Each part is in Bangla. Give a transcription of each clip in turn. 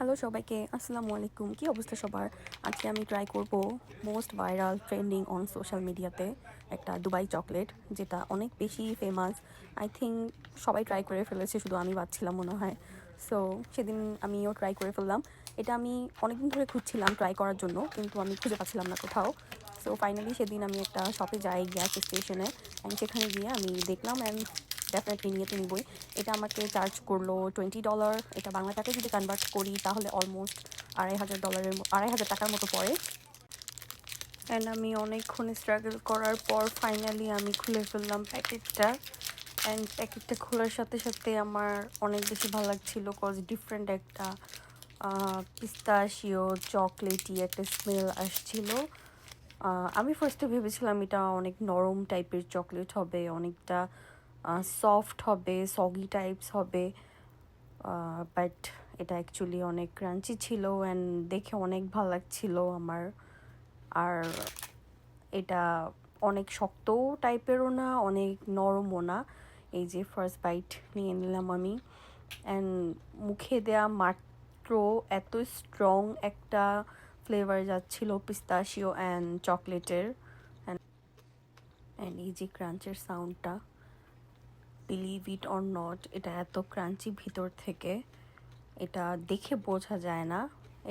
হ্যালো সবাইকে, আসসালামু আলাইকুম। কী অবস্থা সবার? আজকে আমি ট্রাই করব most viral trending on social মিডিয়াতে একটা দুবাই চকলেট, যেটা অনেক বেশি ফেমাস। আই থিঙ্ক সবাই ট্রাই করে ফেলেছে, শুধু আমি পাচ্ছিলাম মনে হয়। সো সেদিন আমিও ট্রাই করে ফেললাম। এটা আমি অনেকদিন ধরে খুঁজছিলাম ট্রাই করার জন্য, কিন্তু আমি খুঁজে পাচ্ছিলাম না কোথাও। সো ফাইনালি সেদিন আমি একটা শপে যাই, গ্যাস স্টেশনে, অ্যান্ড সেখানে গিয়ে আমি দেখলাম অ্যান্ড ডেফিনেটলি নিয়ে তো নিবই। এটা আমাকে চার্জ করলো $20। এটা বাংলা টাকায় যদি কনভার্ট করি তাহলে অলমোস্ট $2,500 মতো পড়ে। অ্যান্ড আমি অনেকক্ষণ স্ট্রাগল করার পর ফাইনালি আমি খুলে ফেললাম প্যাকেটটা। অ্যান্ড প্যাকেটটা খোলার সাথে সাথে আমার অনেক বেশি ভালো লাগছিলো, কজ ডিফারেন্ট একটা পিস্তাশিও চকলেটি একটা স্মেল আসছিলো। আমি ফার্স্টে ভেবেছিলাম এটা অনেক নরম টাইপের চকলেট হবে, অনেকটা সফট হবে, সগি টাইপস হবে, বাট এটা অ্যাকচুয়ালি অনেক ক্রাঞ্চি ছিল অ্যান্ড দেখে অনেক ভালো লাগছিল আমার। আর এটা অনেক শক্তও টাইপেরও না, অনেক নরমও না। এই যে ফার্স্ট বাইট নিয়ে নিলাম আমি, অ্যান্ড মুখে দেয়া মাত্র এত স্ট্রং একটা ফ্লেভার যাচ্ছিল পিস্তাশিও অ্যান্ড চকলেটের। অ্যান্ড এই যে ক্রাঞ্চের সাউন্ডটা, বিলিভ ইট অর নট, এটা এত ক্রাঞ্চি ভিতর থেকে, এটা দেখে বোঝা যায় না।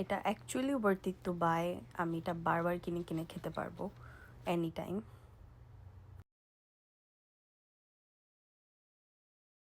এটা actually worth it to buy. আমি এটা বারবার কিনে কিনে খেতে পারবো এনি টাইম।